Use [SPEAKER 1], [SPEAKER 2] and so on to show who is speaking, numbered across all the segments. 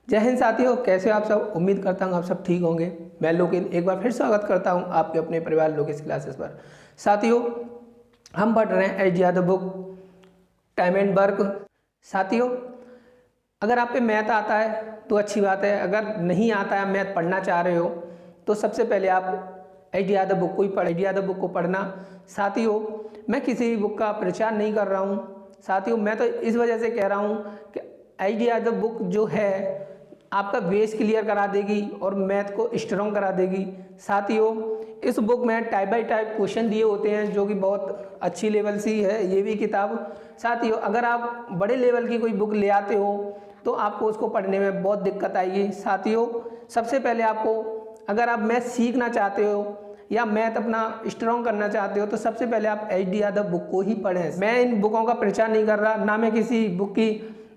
[SPEAKER 1] जय हिंद साथियों, कैसे आप सब। उम्मीद करता हूँ आप सब ठीक होंगे। मैं लोकेश एक बार फिर स्वागत करता हूँ आपके अपने परिवार लोकेश क्लासेस पर। साथियों, हम पढ़ रहे हैं H book time and work. साथियों, अगर आप पे मैथ आता है तो अच्छी बात है, अगर नहीं आता है, मैथ पढ़ना चाह रहे हो तो सबसे पहले आप एच बुक को ही पढ़ एच बुक को पढ़ना। साथियों, मैं किसी भी बुक का प्रचार नहीं कर रहा हूँ। साथियों, मैं तो इस वजह से कह रहा हूँ कि एच बुक जो है आपका बेस क्लियर करा देगी और मैथ को स्ट्रॉन्ग करा देगी। साथियों, इस बुक में टाइप बाय टाइप क्वेश्चन दिए होते हैं जो कि बहुत अच्छी लेवल सी है ये भी किताब। साथियों, अगर आप बड़े लेवल की कोई बुक ले आते हो तो आपको उसको पढ़ने में बहुत दिक्कत आएगी। साथियों, सबसे पहले आपको, अगर आप मैथ सीखना चाहते हो या मैथ अपना स्ट्रॉन्ग करना चाहते हो तो सबसे पहले आप एच बुक को ही पढ़ें। मैं इन बुकों का प्रचार नहीं कर रहा, ना मैं किसी बुक की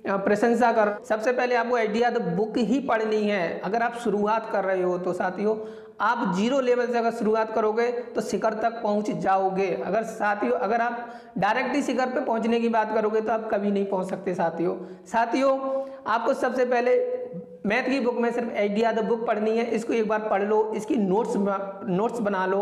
[SPEAKER 1] प्रशंसा कर। सबसे पहले आपको एच बुक ही पढ़नी है। अगर आप शुरुआत कर रहे हो तो साथियों, आप जीरो लेवल से अगर शुरुआत करोगे तो शिखर तक पहुंच जाओगे। अगर साथियों, अगर आप डायरेक्ट ही शिखर पे पहुंचने की बात करोगे तो आप कभी नहीं पहुंच सकते। साथियों, आपको सबसे पहले मैथ की बुक में सिर्फ एच बुक पढ़नी है। इसको एक बार पढ़ लो, इसकी नोट्स बना लो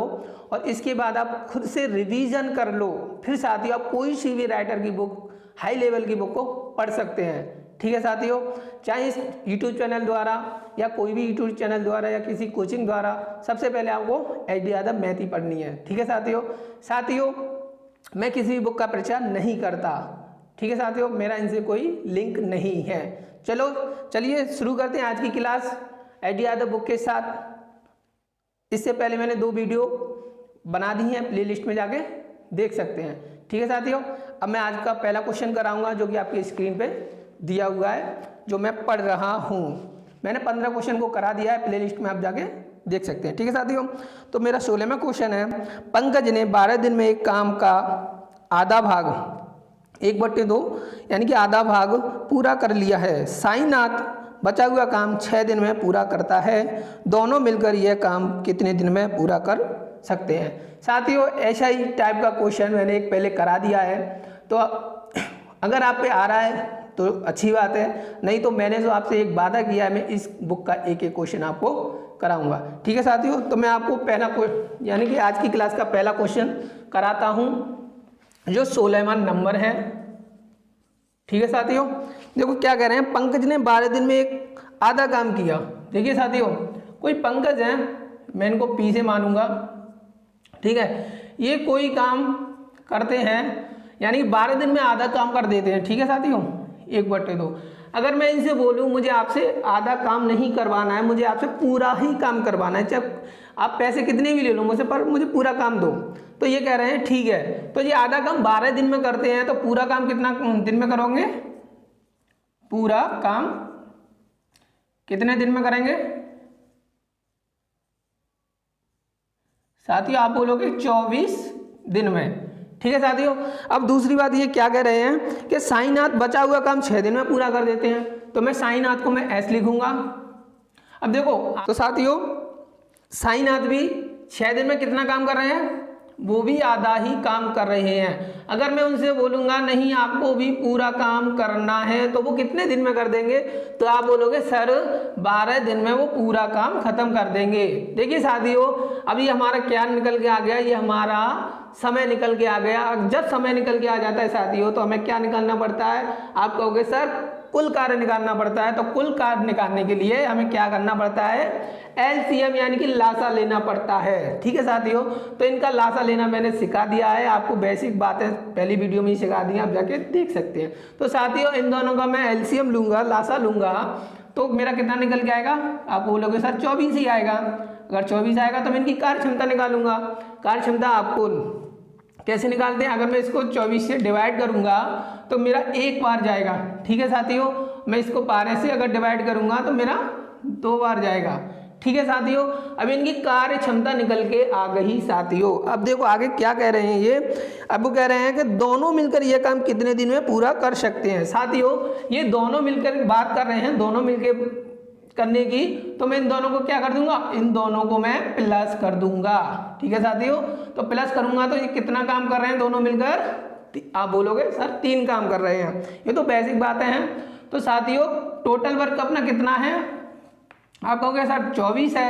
[SPEAKER 1] और इसके बाद आप खुद से रिवीजन कर लो। फिर साथियों, आप कोई सी भी राइटर की बुक, हाई लेवल की बुक को पढ़ सकते हैं। ठीक है साथियों, चाहे इस यूट्यूब चैनल द्वारा या कोई भी यूट्यूब चैनल द्वारा या किसी कोचिंग द्वारा, सबसे पहले आपको एच मैथ ही पढ़नी है। ठीक है साथियों, मैं किसी भी बुक का प्रचार नहीं करता। ठीक है साथियों, मेरा इनसे कोई लिंक नहीं है। चलिए शुरू करते हैं आज की क्लास एच बुक के साथ। इससे पहले मैंने 2 वीडियो बना दी हैं, प्लेलिस्ट में जाके देख सकते हैं। ठीक है साथियों, अब मैं आज का पहला क्वेश्चन कराऊंगा जो कि आपकी स्क्रीन पे दिया हुआ है, जो मैं पढ़ रहा हूं। मैंने 15 क्वेश्चन को करा दिया है, प्लेलिस्ट में आप जाके देख सकते हैं। ठीक है साथियों, तो मेरा 16वां क्वेश्चन है, पंकज ने 12 दिन में एक काम का आधा भाग 1/2 यानी कि आधा भाग पूरा कर लिया है। साईनाथ बचा हुआ काम 6 दिन में पूरा करता है। दोनों मिलकर यह काम कितने दिन में पूरा कर सकते हैं। साथियों, ऐसा ही टाइप का क्वेश्चन मैंने एक पहले करा दिया है, तो अगर आप पे आ रहा है तो अच्छी बात है, नहीं तो मैंने जो आपसे एक वादा किया है, मैं इस बुक का एक क्वेश्चन आपको कराऊंगा। ठीक है साथियों, तो मैं आपको पहला क्वेश्चन यानी कि आज की क्लास का पहला क्वेश्चन कराता हूं जो 16वां नंबर है। ठीक है साथियों, देखो क्या कह रहे हैं, पंकज ने 12 दिन में एक आधा काम किया। देखिए साथियों, कोई पंकज है, मैं इनको पी से मानूंगा। ठीक है, ये कोई काम करते हैं यानी 12 दिन में आधा काम कर देते हैं। ठीक है साथियों, 1/2। अगर मैं इनसे बोलूं मुझे आपसे आधा काम नहीं करवाना है, मुझे आपसे पूरा ही काम करवाना है, चाहे आप पैसे कितने भी ले लो मुझसे, पर मुझे पूरा काम दो, तो ये कह रहे हैं ठीक है, तो ये आधा काम 12 दिन में करते हैं, तो पूरा काम कितना दिन में करोगे? पूरा काम कितने दिन में करेंगे साथियों? आप बोलोगे 24 दिन में। ठीक है साथियों, अब दूसरी बात ये क्या कह रहे हैं कि साईनाथ बचा हुआ काम 6 दिन में पूरा कर देते हैं, तो मैं साईनाथ को मैं ऐसे लिखूंगा। अब देखो तो साथियों, साईनाथ भी 6 दिन में कितना काम कर रहे हैं? वो भी आधा ही काम कर रहे हैं। अगर मैं उनसे बोलूंगा नहीं आपको भी पूरा काम करना है, तो वो कितने दिन में कर देंगे? तो आप बोलोगे सर 12 दिन में वो पूरा काम खत्म कर देंगे। देखिए साथियों, अभी हमारा क्या निकल के आ गया, ये हमारा समय निकल के आ गया। जब समय निकल के आ जाता है साथियों, तो हमें क्या निकालना पड़ता है? आप कहोगे सर कुल कार्य निकालना पड़ता है, तो कुल कार्य निकालने के लिए हमें क्या करना पड़ता है? एलसीएम यानी कि लासा लेना पड़ता है। ठीक है साथियों, तो इनका लासा लेना मैंने सिखा दिया है आपको, बेसिक बातें पहली वीडियो में ही सिखा दी, आप जाके देख सकते हैं। तो साथियों, इन दोनों का मैं एलसीएम लूंगा, लासा लूंगा, तो मेरा कितना निकल के आएगा? आप बोलोगे सर 24 ही आएगा। अगर 24 आएगा तो मैं इनकी कार्य क्षमता निकालूंगा। कार्य क्षमता आपको कैसे निकालते हैं? अगर मैं इसको 24 से डिवाइड करूंगा तो मेरा 1 बार जाएगा। ठीक है साथियों, मैं इसको 12 से अगर डिवाइड करूंगा तो मेरा 2 बार जाएगा। ठीक है साथियों, अब इनकी कार्य क्षमता निकल के आ गई साथियों। अब देखो आगे क्या कह रहे हैं ये, अब वो कह रहे हैं कि दोनों मिलकर ये काम कितने दिन में पूरा कर सकते हैं। साथियों, ये दोनों मिलकर बात कर रहे हैं, दोनों मिलकर करने की, तो मैं इन दोनों को क्या कर दूंगा? इन दोनों को मैं प्लस कर दूंगा। ठीक है साथियों, तो प्लस करूंगा तो ये कितना काम कर रहे हैं दोनों मिलकर? आप बोलोगे सर 3 काम कर रहे हैं। ये तो बेसिक बातें हैं। तो साथियों टोटल वर्क अपना कितना है, आप कहोगे सर 24 है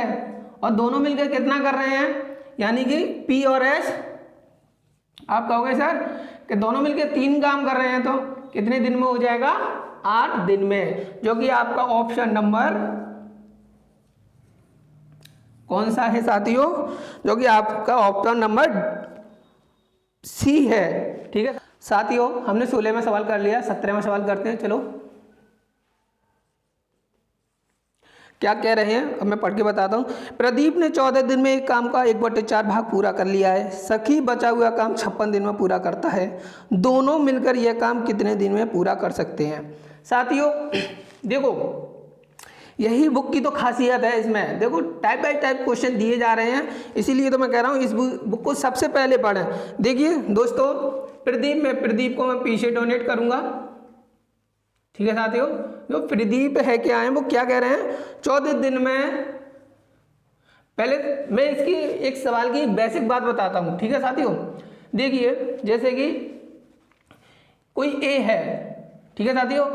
[SPEAKER 1] और दोनों मिलकर कितना कर रहे हैं, यानी कि P और S, आप कहोगे सर कि दोनों मिलकर 3 काम कर रहे हैं तो कितने दिन में हो जाएगा, 8 दिन में, जो कि आपका ऑप्शन नंबर कौन सा है साथियों, जो कि आपका ऑप्शन नंबर सी है। ठीक है साथियों, हमने 16 में सवाल कर लिया, 17 में सवाल करते हैं। चलो क्या कह रहे हैं अब मैं पढ़ के बताता हूँ। प्रदीप ने 14 दिन में एक काम का 1/4 भाग पूरा कर लिया है। सखी बचा हुआ काम 56 दिन में पूरा करता है। दोनों मिलकर यह काम कितने दिन में पूरा कर सकते हैं। साथियों देखो यही बुक की तो खासियत है, इसमें देखो टाइप बाय टाइप क्वेश्चन दिए जा रहे हैं, इसीलिए तो मैं कह रहा हूँ इस बुक को सबसे पहले पढ़ें। देखिए दोस्तों प्रदीप को मैं पीछे डोनेट करूँगा। ठीक है साथियों, जो प्रदीप है क्या है वो क्या कह रहे हैं, 14 दिन में, पहले मैं इसकी एक सवाल की बेसिक बात बताता हूँ। ठीक है साथियों, देखिए जैसे कि कोई ए है, ठीक है साथियों,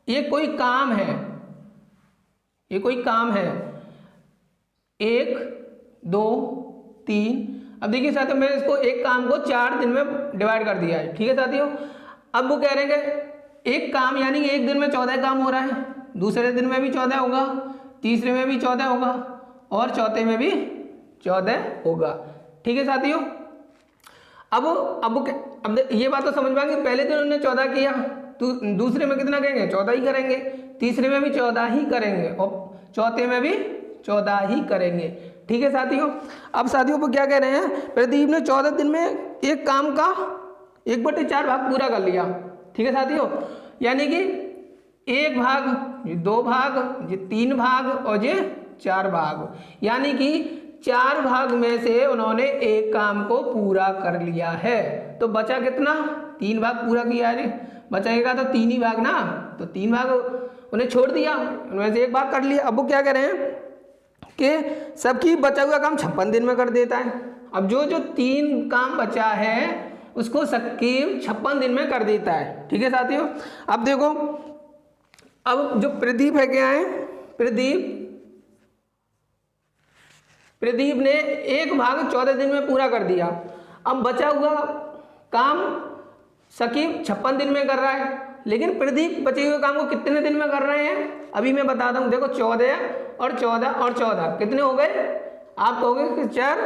[SPEAKER 1] ये कोई काम है, ये कोई काम है 1 2 3। अब देखिए साथियों मैंने इसको एक काम को 4 दिन में डिवाइड कर दिया है। ठीक है साथियों, अब वो कह रहे हैं कि एक काम यानी एक दिन में 14 काम हो रहा है, दूसरे दिन में भी 14 होगा, तीसरे में भी 14 होगा और चौथे में भी 14 होगा। ठीक है साथियों, अब ये बात तो समझ में आ गई, पहले दिन उन्होंने 14 किया तो दूसरे में कितना करेंगे, 14 ही करेंगे, तीसरे में भी 14 ही करेंगे और चौथे में भी 14 ही करेंगे। ठीक है साथियों, अब साथियों वो क्या कह रहे हैं, प्रदीप ने 14 दिन में एक काम का 1/4 भाग पूरा कर लिया। ठीक है साथियों, यानी कि 1 भाग, 2 भाग, ये 3 भाग और ये 4 भाग, यानी कि 4 भाग में से उन्होंने एक काम को पूरा कर लिया है। तो बचा कितना, 3 भाग पूरा किया है, बचेगा तो 3 ही भाग ना, तो 3 भाग उन्हें छोड़ दिया, उनमें से एक भाग कर लिया। अब वो क्या कह रहे हैं कि सबकी बचा हुआ काम 56 दिन में कर देता है। अब जो 3 काम बचा है उसको सकीब 56 दिन में कर देता है। ठीक है साथियों, अब देखो अब जो प्रदीप है क्या है, प्रदीप ने एक भाग 14 दिन में पूरा कर दिया। अब बचा हुआ काम सकीब 56 दिन में कर रहा है, लेकिन प्रदीप बचे हुए काम को कितने दिन में कर रहे हैं, अभी मैं बताता हूँ। देखो 14 और 14 और 14 कितने हो गए, आप कहोगे कि 4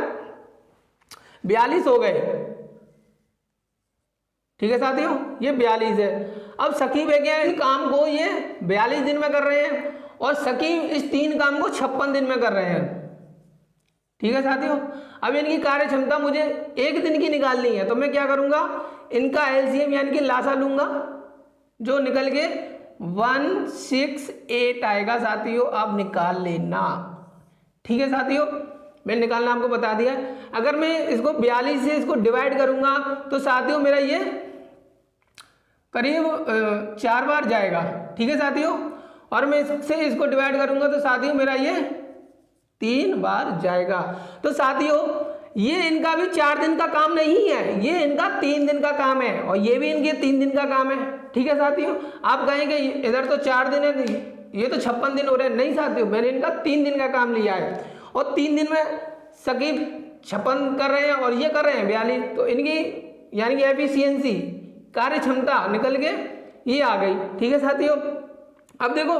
[SPEAKER 1] 42 हो गए। ठीक है साथियों, ये 42 है। अब सकीब है क्या, इन काम को ये 42 दिन में कर रहे हैं और सकीब इस 3 काम को 56 दिन में कर रहे हैं। ठीक है साथियों, अब इनकी कार्य क्षमता मुझे 1 दिन की निकालनी है, तो मैं क्या करूंगा, इनका एलसीएम यानी कि लासा लूंगा, जो निकल के 168 आएगा। साथियों आप निकाल लेना। ठीक है साथियों, मैंने निकालना आपको बता दिया। अगर मैं इसको 42 से इसको डिवाइड करूंगा तो साथियों मेरा ये करीब 4 बार जाएगा। ठीक है साथियों, और मैं इससे इसको डिवाइड करूंगा तो साथियों मेरा ये 3 बार जाएगा। तो साथियों ये इनका भी 4 दिन का काम नहीं है, ये इनका 3 दिन का काम है और ये भी इनके 3 दिन का काम है। ठीक है साथियों, आप कहेंगे इधर तो 4 दिन है, ये तो 56 दिन हो रहे हैं। नहीं साथियों, मैंने इनका 3 दिन का काम लिया है और 3 दिन में सकीब 56 कर रहे हैं और ये कर रहे हैं 42, तो इनकी यानी कि एफिशिएंसी कार्य क्षमता निकल के ये आ गई। ठीक है साथियों, अब देखो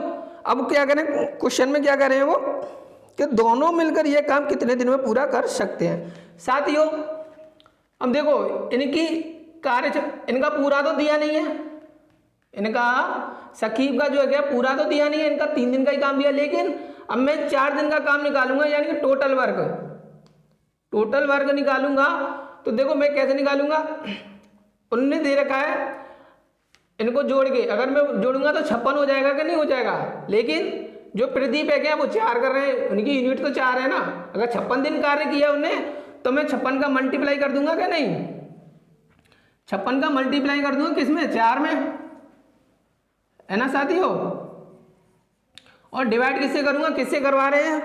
[SPEAKER 1] अब क्या करें, क्वेश्चन में क्या कर रहे हैं वो कि दोनों मिलकर ये काम कितने दिन में पूरा कर सकते हैं। साथियों अब देखो इनकी इनका पूरा तो दिया नहीं है, इनका सकीब का जो है क्या पूरा तो दिया नहीं है, इनका 3 दिन का ही काम दिया, लेकिन अब मैं 4 दिन का काम निकालूंगा यानी कि टोटल वर्क निकालूंगा। तो देखो मैं कैसे निकालूंगा, उन्होंने दे रखा है, इनको जोड़ के अगर मैं जोड़ूंगा तो 56 हो जाएगा कि नहीं हो जाएगा, लेकिन जो प्रदीप है क्या वो 4 कर रहे हैं, उनकी यूनिट तो 4 है ना। अगर 56 दिन कार्य किया उन्हें तो मैं 56 का मल्टीप्लाई कर दूंगा क्या नहीं, 56 का मल्टीप्लाई कर दूंगा किसमें, 4 में, है ना साथियों, और डिवाइड किससे करूंगा, किससे करवा रहे हैं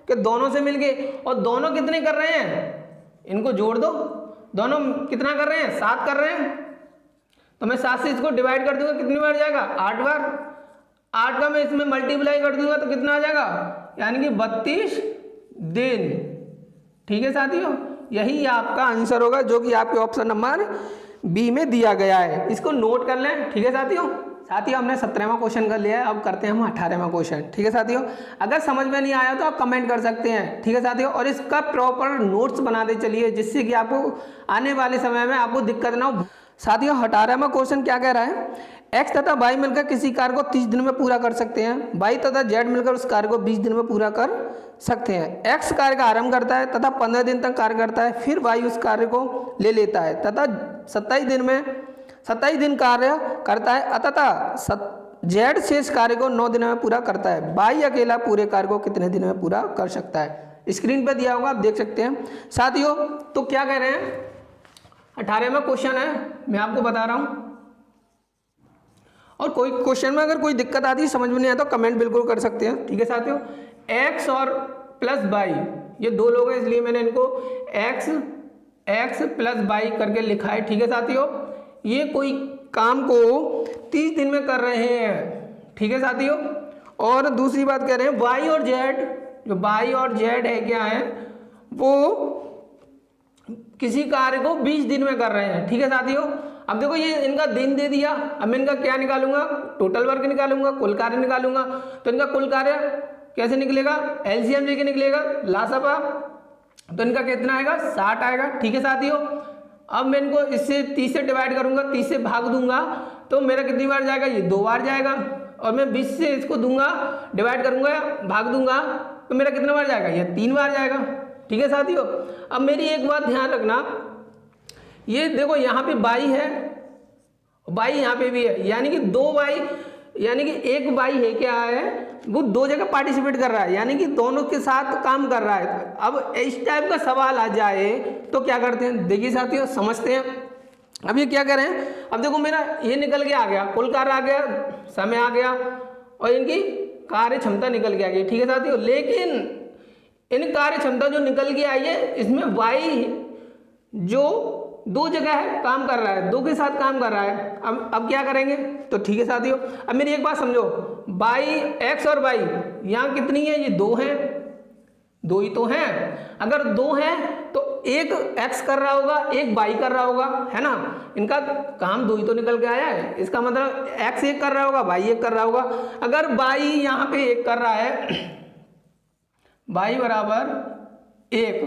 [SPEAKER 1] कि दोनों से मिलके, और दोनों कितने कर रहे हैं, इनको जोड़ दो, दोनों कितना कर रहे हैं, 7 कर रहे हैं, तो मैं 7 से इसको डिवाइड कर दूंगा, कितनी बार जाएगा, 8 बार। 8 का मैं इसमें मल्टीप्लाई कर दूंगा तो कितना आ जाएगा, यानी कि 32 दिन। ठीक है साथियों, यही आपका आंसर होगा जो कि आपके ऑप्शन नंबर बी में दिया गया है। इसको नोट कर लें। ठीक है साथियों, हमने 17वां क्वेश्चन कर लिया है, अब करते हैं हम 18वां क्वेश्चन। ठीक है साथियों, अगर समझ में नहीं आया तो आप कमेंट कर सकते हैं। ठीक है साथियों, और इसका प्रॉपर नोट्स बनाते चलिए जिससे कि आपको आने वाले समय में आपको दिक्कत ना हो। साथियों 18वां क्वेश्चन क्या कह रहा है, एक्स तथा वाई मिलकर किसी कार्य को 30 दिन में पूरा कर सकते हैं, वाई तथा जेड मिलकर उस कार्य को 20 दिन में पूरा कर सकते हैं। एक्स कार्य का आरंभ करता है तथा 15 दिन तक कार्य करता है, फिर वाई उस कार्य को ले लेता है तथा 27 दिन कार्य करता है तथा जेड शेष कार्य को 9 दिन में पूरा करता है। वाई अकेला पूरे कार्य को कितने दिन में पूरा कर सकता है। स्क्रीन पर दिया होगा, आप देख सकते हैं। साथियों तो क्या कह रहे हैं, 18वां क्वेश्चन है, मैं आपको बता रहा हूं। और कोई क्वेश्चन में अगर कोई दिक्कत आती है, समझ में नहीं आता तो कमेंट बिल्कुल कर सकते हैं। ठीक है साथियों, एक्स और प्लस वाई, ये दो लोग हैं इसलिए मैंने इनको एक्स प्लस वाई करके लिखा है। ठीक है साथियों, ये कोई काम को 30 दिन में कर रहे हैं। ठीक है साथियों, और दूसरी बात कह रहे हैं वाई और जेड, जो वाई और जेड है क्या है, वो किसी कार्य को 20 दिन में कर रहे हैं। ठीक है साथियों, अब देखो ये इनका दिन दे दिया, अब मैं इनका क्या निकालूंगा, टोटल वर्क निकालूंगा, कुल कार्य निकालूंगा। तो इनका कुल कार्य कैसे निकलेगा, एलसीएम लेके निकलेगा, लासपा, तो इनका कितना आएगा, 60 आएगा। ठीक है साथियों, अब मैं इनको इससे 30 से डिवाइड करूंगा, 30 से भाग दूंगा तो मेरा कितनी बार जाएगा, ये 2 बार जाएगा। और मैं 20 से इसको दूंगा, डिवाइड करूंगा, भाग दूंगा तो मेरा कितना बार जाएगा, ये 3 बार जाएगा। ठीक है साथियों, अब मेरी एक बात ध्यान रखना, ये देखो यहाँ पे बाई है, बाई यहाँ पे भी है, यानी कि 2 बाई, यानी कि एक बाई है क्या है, वो 2 जगह पार्टिसिपेट कर रहा है, यानी कि दोनों के साथ काम कर रहा है। अब इस टाइप का सवाल आ जाए तो क्या करते हैं, देखिए साथियों समझते हैं। अब ये क्या कर रहे हैं, अब देखो मेरा ये निकल के आ गया, कुल कार्य आ गया, समय आ गया और इनकी कार्य क्षमता निकल के आ गई। ठीक है साथियों, लेकिन इन कार्य क्षमता जो निकल के आई है, इसमें वाई जो 2 जगह है काम कर रहा है, 2 के साथ काम कर रहा है। अब क्या करेंगे, तो ठीक है साथियों, अब मेरी एक बात समझो, बाई एक्स और बाई यहाँ कितनी है, ये 2 हैं, 2 ही तो हैं। अगर 2 हैं तो एक एक्स कर रहा होगा, एक बाई कर रहा होगा, है ना, इनका काम 2 ही तो निकल के आया है। इसका मतलब एक्स 1 कर रहा होगा, बाई 1 कर रहा होगा। अगर बाई यहाँ पे 1 कर रहा है, बाई बराबर 1,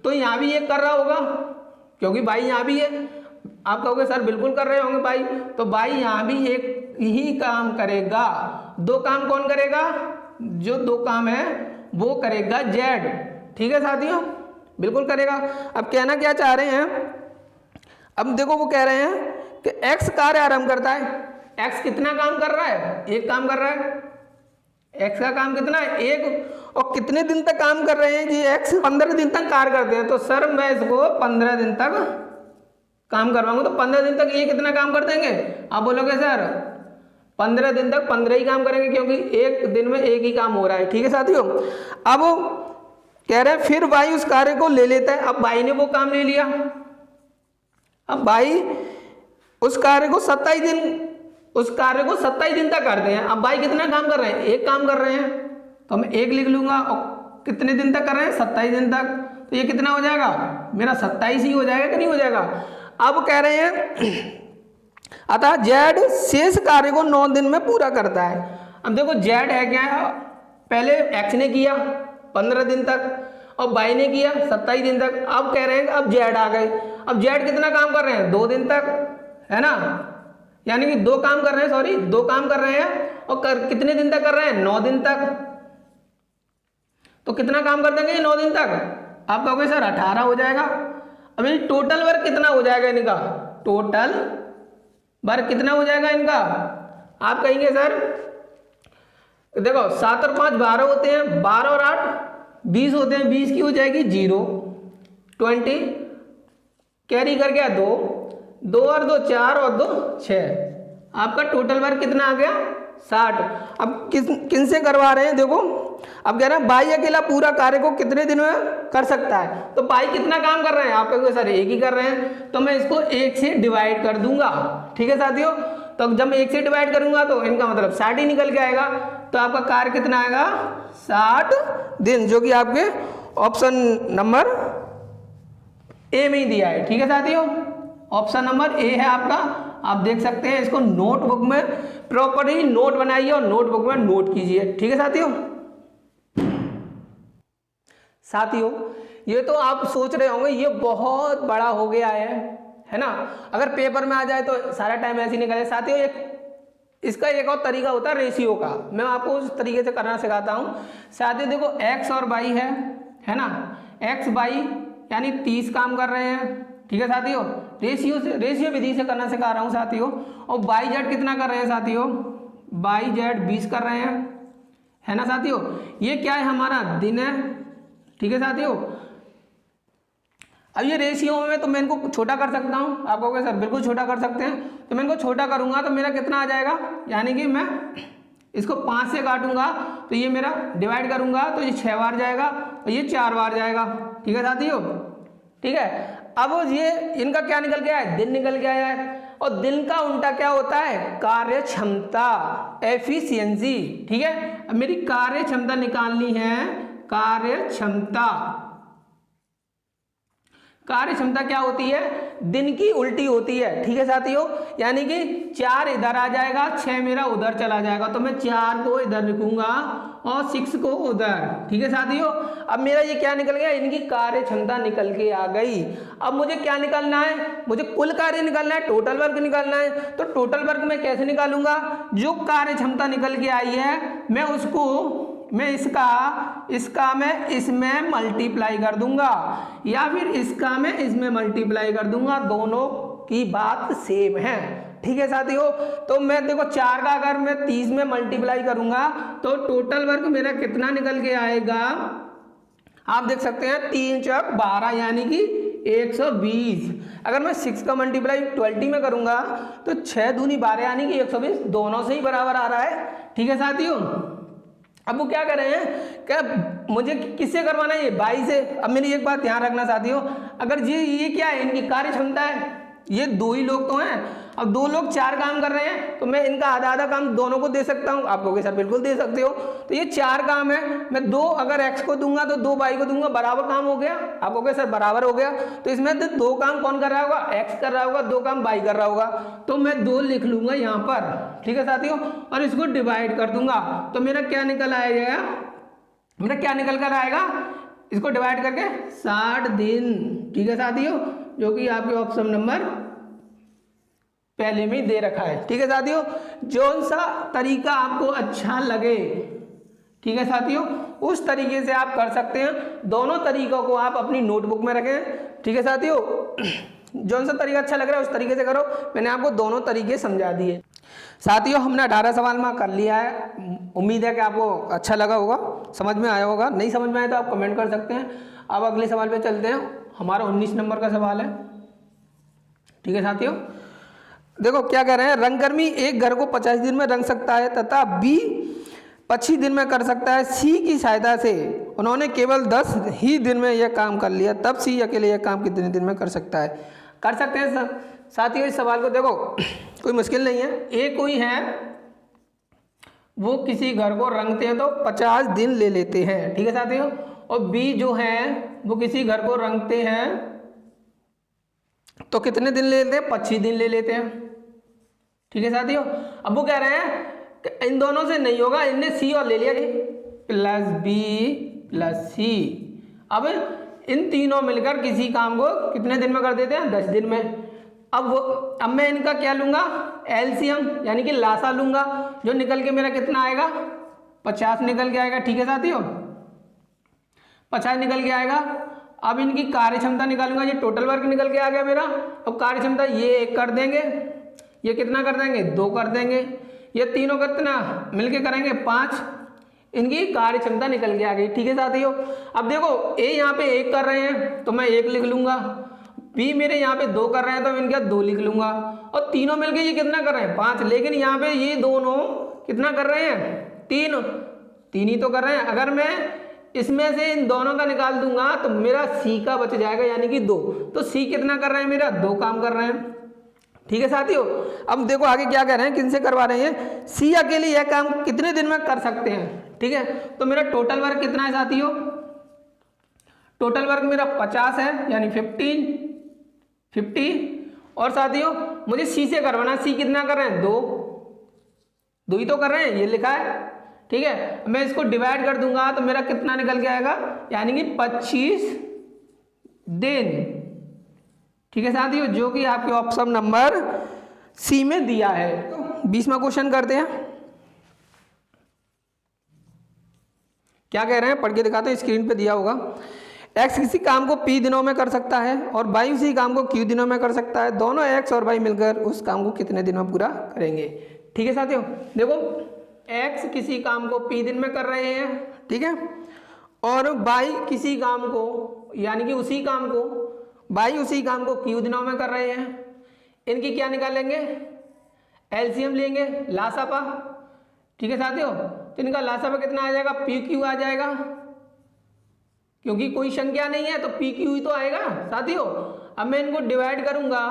[SPEAKER 1] तो यहाँ भी 1 कर रहा होगा क्योंकि बाई यहाँ भी है। आप कहोगे सर बिल्कुल कर रहे होंगे बाई, तो बाई यहाँ भी एक ही काम करेगा। 2 काम कौन करेगा, जो 2 काम है वो करेगा जेड। ठीक है साथियों, बिल्कुल करेगा। अब कहना क्या चाह रहे हैं, अब देखो वो कह रहे हैं कि एक्स कार्य आरंभ करता है, एक्स कितना काम कर रहा है, 1 काम कर रहा है, एक्स का काम कितना है, 1, और कितने दिन तक काम कर रहे हैं जी, एक्स 15 दिन तक कार्य करते हैं। तो सर मैं इसको 15 दिन तक काम करवाऊंगा, तो 15 दिन तक ये कितना काम कर देंगे, आप बोलोगे सर 15 दिन तक 15 ही काम करेंगे क्योंकि एक दिन में 1 ही काम हो रहा है। ठीक है साथियों, अब कह रहे हैं फिर बाई उस कार्य को ले लेता है। अब बाई ने वो काम ले लिया, अब बाई उस कार्य को 27 दिन तक करते हैं। अब बाई कितना काम कर रहे हैं, 1 काम कर रहे हैं, तो मैं 1 लिख लूंगा, और कितने दिन तक कर रहे हैं, 27 दिन तक, तो ये कितना हो जाएगा, मेरा 27 ही हो जाएगा कि नहीं हो जाएगा। अब कह रहे हैं अतः जेड शेष कार्य को 9 दिन में पूरा करता है। अब देखो जेड है क्या है, पहले एक्स ने किया 15 दिन तक और बाई ने किया 27 दिन तक। अब कह रहे हैं अब जेड आ गए, अब जेड कितना काम कर रहे हैं, 2 दिन तक, है ना, यानी कि 2 काम कर रहे हैं, 2 काम कर रहे हैं और कितने दिन तक कर रहे हैं, 9 दिन तक। तो कितना काम कर देंगे 9 दिन तक, आप कहोगे सर 18 हो जाएगा। अब ये टोटल वर्क कितना हो जाएगा इनका, टोटल वर्क कितना हो जाएगा इनका, आप कहेंगे सर देखो 7 और 5 12 होते हैं, 12 और 8 20 होते हैं, 20 की हो जाएगी 0, 20 कैरी कर गया 2, 2 और 2 4 और 2 6, आपका टोटल वर्क कितना आ गया 60। अब किन से करवा रहे हैं, देखो अब कह रहे हैं बाई अकेला पूरा कार्य को कितने दिन में कर सकता है। तो बाई कितना काम कर रहे हैं, आप कहोगे सर 1 ही कर रहे हैं, तो मैं इसको 1 से डिवाइड कर दूंगा। ठीक है साथियों, तो जब मैं 1 से डिवाइड करूंगा तो इनका मतलब 60 ही निकल के आएगा। तो आपका कार्य कितना आएगा 60 दिन, जो कि आपके ऑप्शन नंबर ए में ही दिया है। ठीक है साथियों, ऑप्शन नंबर ए है आपका। आप देख सकते हैं, इसको नोटबुक में प्रॉपर्ली नोट बनाइए और नोटबुक में नोट कीजिए। ठीक है साथियों, ये तो आप सोच रहे होंगे ये बहुत बड़ा हो गया है ना, अगर पेपर में आ जाए तो सारा टाइम ऐसे ही निकले। साथियों इसका एक और तरीका होता है रेशियो का, मैं आपको उस तरीके से करना सिखाता हूँ। साथियों देखो x और y है ना, x y यानी 30 काम कर रहे हैं। ठीक है साथियों, रेशियो विधि से करना सिखा रहा हूँ साथियों। और y z कितना कर रहे हैं साथियों, y z 20 कर रहे हैं, है ना साथियों। ये क्या है, हमारा दिन है। ठीक है साथियों, अब ये रेशियो में तो मैं इनको छोटा कर सकता हूँ। आप कहोगे सर बिल्कुल छोटा कर सकते हैं, तो मैं इनको छोटा करूंगा तो मेरा कितना आ जाएगा, यानी कि मैं इसको 5 से काटूंगा तो ये मेरा डिवाइड करूंगा तो ये 6 बार जाएगा और ये 4 बार जाएगा। ठीक है साथियों, ठीक है। अब ये इनका क्या निकल गया है, दिन निकल गया है। और दिन का उल्टा क्या होता है, कार्य क्षमता, एफिशिएंसी। ठीक है, अब मेरी कार्य क्षमता निकालनी है, कार्य क्षमता। कार्य क्षमता क्या होती है, दिन की उल्टी होती है। ठीक है साथियों, यानी कि 4 इधर आ जाएगा, 6 मेरा उधर चला जाएगा, तो मैं 4 को इधर लिखूंगा और 6 को उधर। ठीक है साथियों, अब मेरा ये क्या निकल गया, इनकी कार्य क्षमता निकल के आ गई। अब मुझे क्या निकालना है, मुझे कुल कार्य निकालना है, टोटल वर्क निकालना है। तो टोटल वर्क मैं कैसे निकालूंगा, जो कार्य क्षमता निकल के आई है मैं उसको इसका मैं इसमें मल्टीप्लाई कर दूंगा, या फिर इसका मैं इसमें मल्टीप्लाई कर दूंगा, दोनों की बात सेम है। ठीक है साथियों, तो मैं देखो 4 का अगर मैं 30 में मल्टीप्लाई करूंगा तो टोटल वर्क मेरा कितना निकल के आएगा, आप देख सकते हैं 3 चौक 12 यानी कि 120। अगर मैं 6 का मल्टीप्लाई 20 में करूंगा तो 6 दूनी 12 यानी कि 120, दोनों से ही बराबर आ रहा है। ठीक है साथियों, अब वो क्या कर रहे हैं, क्या मुझे किससे करवाना है, ये 22 से। अब मेरी एक बात ध्यान रखना साथियों, अगर ये क्या है, इनकी कार्य क्षमता है, ये 2 ही लोग तो हैं। अब 2 लोग 4 काम कर रहे हैं तो मैं इनका आधा आधा काम दोनों को दे सकता हूं। आप कहोगे सर बिल्कुल दे सकते हो, तो ये 4 काम है, मैं 2 अगर x को दूंगा तो 2 y को दूंगा, बराबर काम हो गया। आप कहोगे सर बराबर हो गया, तो इसमें 2 काम कौन कर रहा होगा, x कर रहा होगा, 2 काम y कर रहा होगा, तो मैं 2 लिख लूंगा यहाँ पर। ठीक है साथियों, और इसको डिवाइड कर दूंगा तो मेरा क्या निकल आएगा, मेरा क्या निकल कर आएगा, इसको डिवाइड करके 60 दिन। ठीक है साथियों, जो कि आपके ऑप्शन नंबर पहले में ही दे रखा है। ठीक है साथियों, जो सा तरीका आपको अच्छा लगे, ठीक है साथियों, उस तरीके से आप कर सकते हैं। दोनों तरीकों को आप अपनी नोटबुक में रखें। ठीक है साथियों, जो सा तरीका अच्छा लग रहा है उस तरीके से करो। मैंने आपको दोनों तरीके समझा दिए। साथियों हमने 18 सवाल में कर लिया है, उम्मीद है कि आपको अच्छा लगा होगा, समझ में आया होगा। नहीं समझ में आया तो आप कमेंट कर सकते हैं। अब अगले सवाल पे चलते हैं, हमारा 19 नंबर का सवाल है। ठीक है साथियों, देखो क्या कह रहे हैं, रंगकर्मी एक घर को 50 दिन में रंग सकता है तथा बी 25 दिन में कर सकता है। सी की सहायता से उन्होंने केवल 10 ही दिन में यह काम कर लिया, तब सी अकेले यह काम कितने दिन में कर सकता है। कर सकते हैं साथियों, इस सवाल को देखो कोई मुश्किल नहीं है। ए कोई है, वो किसी घर को रंगते हैं तो 50 दिन ले लेते हैं। ठीक है साथियों, और बी जो है वो किसी घर को रंगते हैं तो कितने दिन ले लेते हैं, 25 दिन ले लेते हैं। ठीक है साथियों, अब वो कह रहे हैं कि इन दोनों से नहीं होगा, इनने सी और ले लिया प्लस बी प्लस सी। अब इन तीनों मिलकर किसी काम को कितने दिन में कर देते हैं, 10 दिन में। अब मैं इनका क्या लूंगा, एलसीएम यानी कि लासा लूंगा, जो निकल के मेरा कितना आएगा, 50 निकल के आएगा। ठीक है साथियों, 50 निकल के आएगा। अब इनकी कार्य क्षमता निकालूंगा, ये टोटल वर्क निकल के आ गया मेरा। अब कार्य क्षमता ये 1 कर देंगे, ये कितना कर देंगे, 2 कर देंगे, ये तीनों कितना मिलके करेंगे 5, इनकी कार्य क्षमता निकल के आ गई। ठीक है साथियों, अब देखो ए यहाँ पे 1 कर रहे हैं तो मैं 1 लिख लूंगा, बी मेरे यहाँ पे 2 कर रहे हैं तो इनका 2 लिख लूंगा, और तीनों मिलके ये कितना कर रहे हैं, 5। लेकिन यहाँ पे ये दोनों कितना कर रहे हैं, 3 ही तो कर रहे हैं। अगर मैं इसमें से इन दोनों का निकाल दूंगा तो मेरा सी का बच जाएगा यानी कि 2। तो सी कितना कर रहे हैं, मेरा 2 काम कर रहे हैं। ठीक है साथियों। अब देखो आगे क्या कह रहे हैं, किनसे करवा रहे हैं, सी अकेले यह काम कितने दिन में कर सकते हैं। ठीक है, तो मेरा टोटल वर्क कितना है साथियों, टोटल वर्क मेरा 50 है, यानी 50। और साथियों मुझे सी से करवाना, सी कितना कर रहे हैं, 2 ही तो कर रहे हैं, ये लिखा है। ठीक है, मैं इसको डिवाइड कर दूंगा तो मेरा कितना निकल के आएगा, यानी कि 25 दिन। ठीक है साथियों, जो कि आपके ऑप्शन नंबर सी में दिया है। 20वां क्वेश्चन करते हैं। क्या कह रहे हैं, पढ़ के दिखाते हैं, स्क्रीन पे दिया होगा। x किसी काम को p दिनों में कर सकता है और y उसी काम को q दिनों में कर सकता है। दोनों x और y मिलकर उस काम को कितने दिन में पूरा करेंगे। ठीक है साथियों, देखो x किसी काम को p दिन में कर रहे हैं, ठीक है, और y किसी काम को, यानी कि उसी काम को, y उसी काम को q दिनों में कर रहे हैं। इनकी क्या निकालेंगे, एलसीएम लेंगे, लासापा। ठीक है साथियों, तो इनका लासापा कितना आ जाएगा, पी क्यू आ जाएगा, क्योंकि कोई संख्या नहीं है तो पी क्यू ही तो आएगा साथियों। अब मैं इनको डिवाइड करूंगा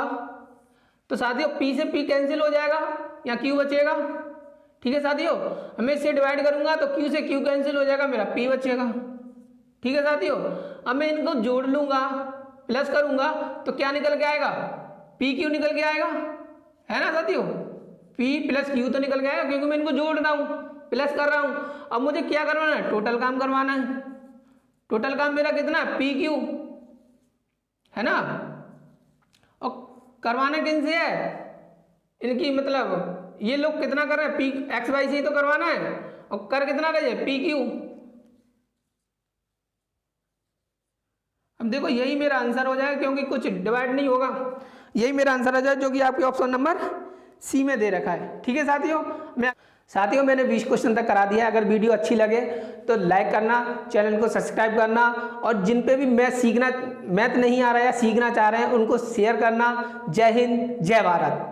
[SPEAKER 1] तो साथियों पी से पी कैंसिल हो जाएगा, या क्यू बचेगा। ठीक है साथियों, मैं इससे डिवाइड करूंगा तो क्यू से क्यू कैंसिल हो जाएगा, मेरा पी बचेगा। ठीक है साथियों, अब मैं इनको जोड़ लूंगा, प्लस करूंगा तो क्या निकल के आएगा, पी क्यू निकल के आएगा, है ना साथियों, पी प्लस क्यू तो निकल के आएगा, क्योंकि मैं इनको जोड़ रहा हूँ, प्लस कर रहा हूँ। अब मुझे क्या करवाना है, टोटल काम करवाना है। टोटल काम मेरा कितना है, पी क्यू, है ना, और करवाना किन से है, इनकी मतलब ये लोग कितना कर रहे हैं, पी एक्स वाई से ही तो करवाना है, और कर कितना रहे, पी क्यू। अब देखो यही मेरा आंसर हो जाएगा, क्योंकि कुछ डिवाइड नहीं होगा, यही मेरा आंसर हो जाए, जो कि आपके ऑप्शन नंबर सी में दे रखा है। ठीक है साथियों, मैंने 20 क्वेश्चन तक करा दिया है। अगर वीडियो अच्छी लगे तो लाइक करना, चैनल को सब्सक्राइब करना, और जिन पे भी मैथ नहीं आ रहा है या सीखना चाह रहे हैं उनको शेयर करना। जय हिंद, जय भारत।